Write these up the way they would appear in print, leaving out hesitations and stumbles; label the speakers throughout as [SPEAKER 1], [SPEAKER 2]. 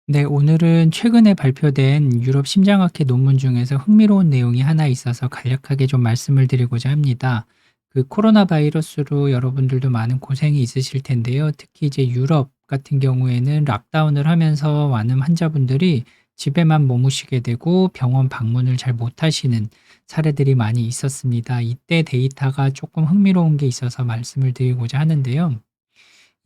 [SPEAKER 1] 네, 오늘은 최근에 발표된 유럽 심장학회 논문 중에서 흥미로운 내용이 하나 있어서 간략하게 좀 말씀을 드리고자 합니다. 그 코로나 바이러스로 여러분들도 많은 고생이 있으실 텐데요. 특히 이제 유럽 같은 경우에는 락다운을 하면서 많은 환자분들이 집에만 머무시게 되고 병원 방문을 잘 못하시는 사례들이 많이 있었습니다. 이때 데이터가 조금 흥미로운 게 있어서 말씀을 드리고자 하는데요.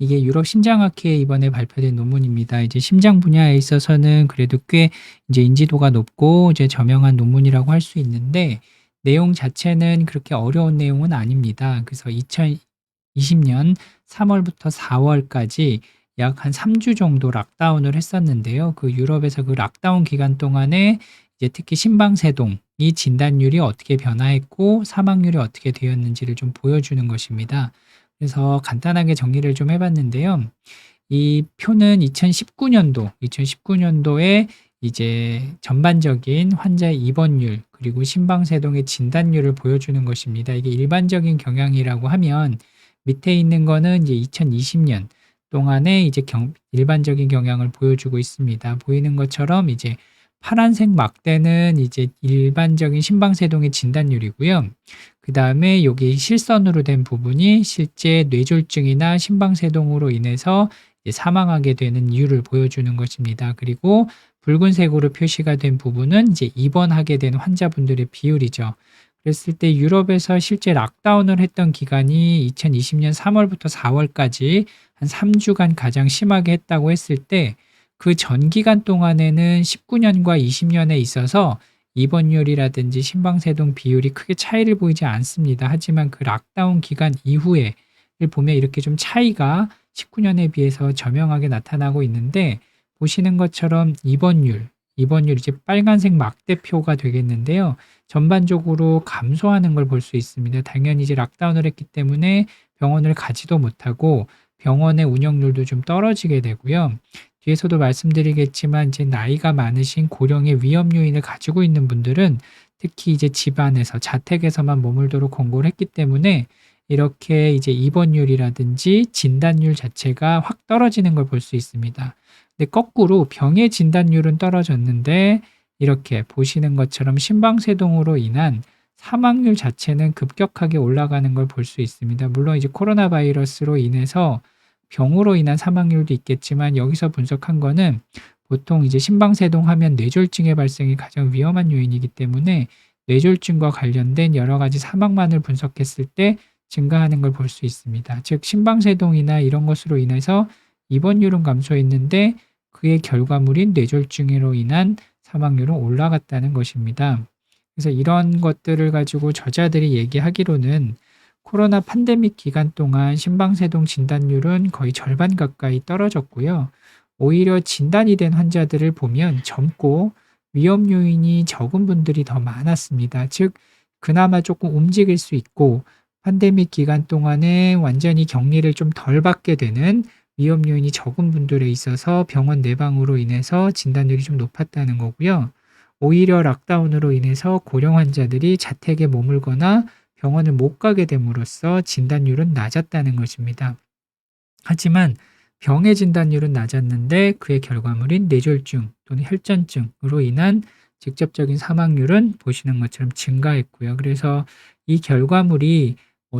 [SPEAKER 1] 이게 유럽 심장학회에 이번에 발표된 논문입니다. 이제 심장 분야에 있어서는 그래도 꽤 이제 인지도가 높고 이제 저명한 논문이라고 할 수 있는데 내용 자체는 그렇게 어려운 내용은 아닙니다. 그래서 2020년 3 월부터 4 월까지 약 한 3주 정도 락다운을 했었는데요. 그 유럽에서 그 락다운 기간 동안에 이제 특히 심방세동이 진단율이 어떻게 변화했고 사망률이 어떻게 되었는지를 좀 보여주는 것입니다. 그래서 간단하게 정리를 좀 해 봤는데요. 이 표는 2019년도에 이제 전반적인 환자의 입원율 그리고 심방세동의 진단율을 보여주는 것입니다. 이게 일반적인 경향이라고 하면 밑에 있는 거는 이제 2020년 동안에 이제 일반적인 경향을 보여주고 있습니다. 보이는 것처럼 이제 파란색 막대는 이제 일반적인 심방세동의 진단율이고요. 그다음에 여기 실선으로 된 부분이 실제 뇌졸중이나 심방세동으로 인해서 이제 사망하게 되는 이유를 보여주는 것입니다. 그리고 붉은색으로 표시가 된 부분은 이제 입원하게 된 환자분들의 비율이죠. 그랬을 때 유럽에서 실제 락다운을 했던 기간이 2020년 3 월부터 4 월까지 한 3 주간 가장 심하게 했다고 했을 때 그 전 기간 동안에는 19 년과 20 년에 있어서 입원율이라든지 심방세동 비율이 크게 차이를 보이지 않습니다. 하지만 그 락다운 기간 이후에 보면 이렇게 좀 차이가 19 년에 비해서 저명하게 나타나고 있는데 보시는 것처럼 입원율 이제 빨간색 막대표가 되겠는데요. 전반적으로 감소하는 걸 볼 수 있습니다. 당연히 이제 락다운을 했기 때문에 병원을 가지도 못하고 병원의 운영률도 좀 떨어지게 되고요. 뒤에서도 말씀드리겠지만 이제 나이가 많으신 고령의 위험 요인을 가지고 있는 분들은 특히 이제 집안에서 자택에서만 머물도록 권고를 했기 때문에 이렇게 이제 입원율이라든지 진단율 자체가 확 떨어지는 걸 볼 수 있습니다. 근데 거꾸로 병의 진단율은 떨어졌는데 이렇게 보시는 것처럼 심방세동으로 인한 사망률 자체는 급격하게 올라가는 걸 볼 수 있습니다. 물론 이제 코로나 바이러스로 인해서 병으로 인한 사망률도 있겠지만 여기서 분석한 거는 보통 이제 심방세동하면 뇌졸중의 발생이 가장 위험한 요인이기 때문에 뇌졸중과 관련된 여러 가지 사망만을 분석했을 때 증가하는 걸 볼 수 있습니다. 즉 심방세동이나 이런 것으로 인해서 입원율은 감소했는데 그의 결과물인 뇌졸중으로 인한 사망률은 올라갔다는 것입니다. 그래서 이런 것들을 가지고 저자들이 얘기하기로는 코로나 팬데믹 기간 동안 심방세동 진단율은 거의 절반 가까이 떨어졌고요. 오히려 진단이 된 환자들을 보면 젊고 위험 요인이 적은 분들이 더 많았습니다. 즉 그나마 조금 움직일 수 있고 팬데믹 기간 동안에 완전히 격리를 좀 덜 받게 되는 위험 요인이 적은 분들에 있어서 병원 내방으로 인해서 진단율이 좀 높았다는 거고요. 오히려 락다운으로 인해서 고령 환자들이 자택에 머물거나 병원을 못 가게 됨으로써 진단율은 낮았다는 것입니다. 하지만 병의 진단율은 낮았는데 그의 결과물인 뇌졸중 또는 혈전증으로 인한 직접적인 사망률은 보시는 것처럼 증가했고요. 그래서 이 결과물이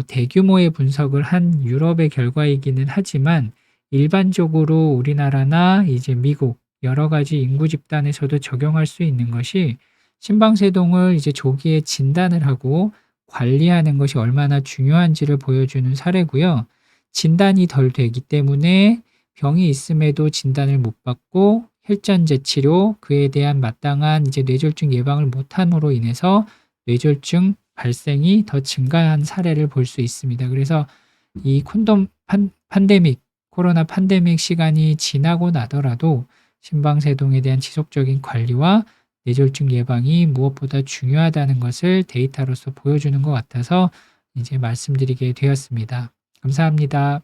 [SPEAKER 1] 대규모의 분석을 한 유럽의 결과이기는 하지만 일반적으로 우리나라나 이제 미국 여러 가지 인구 집단에서도 적용할 수 있는 것이 심방세동을 이제 조기에 진단을 하고 관리하는 것이 얼마나 중요한지를 보여주는 사례고요. 진단이 덜 되기 때문에 병이 있음에도 진단을 못 받고 혈전제 치료, 그에 대한 마땅한 이제 뇌졸중 예방을 못함으로 인해서 뇌졸중 발생이 더 증가한 사례를 볼 수 있습니다. 그래서 이 팬데믹, 코로나 팬데믹 시간이 지나고 나더라도 심방세동에 대한 지속적인 관리와 뇌졸중 예방이 무엇보다 중요하다는 것을 데이터로서 보여주는 것 같아서 이제 말씀드리게 되었습니다. 감사합니다.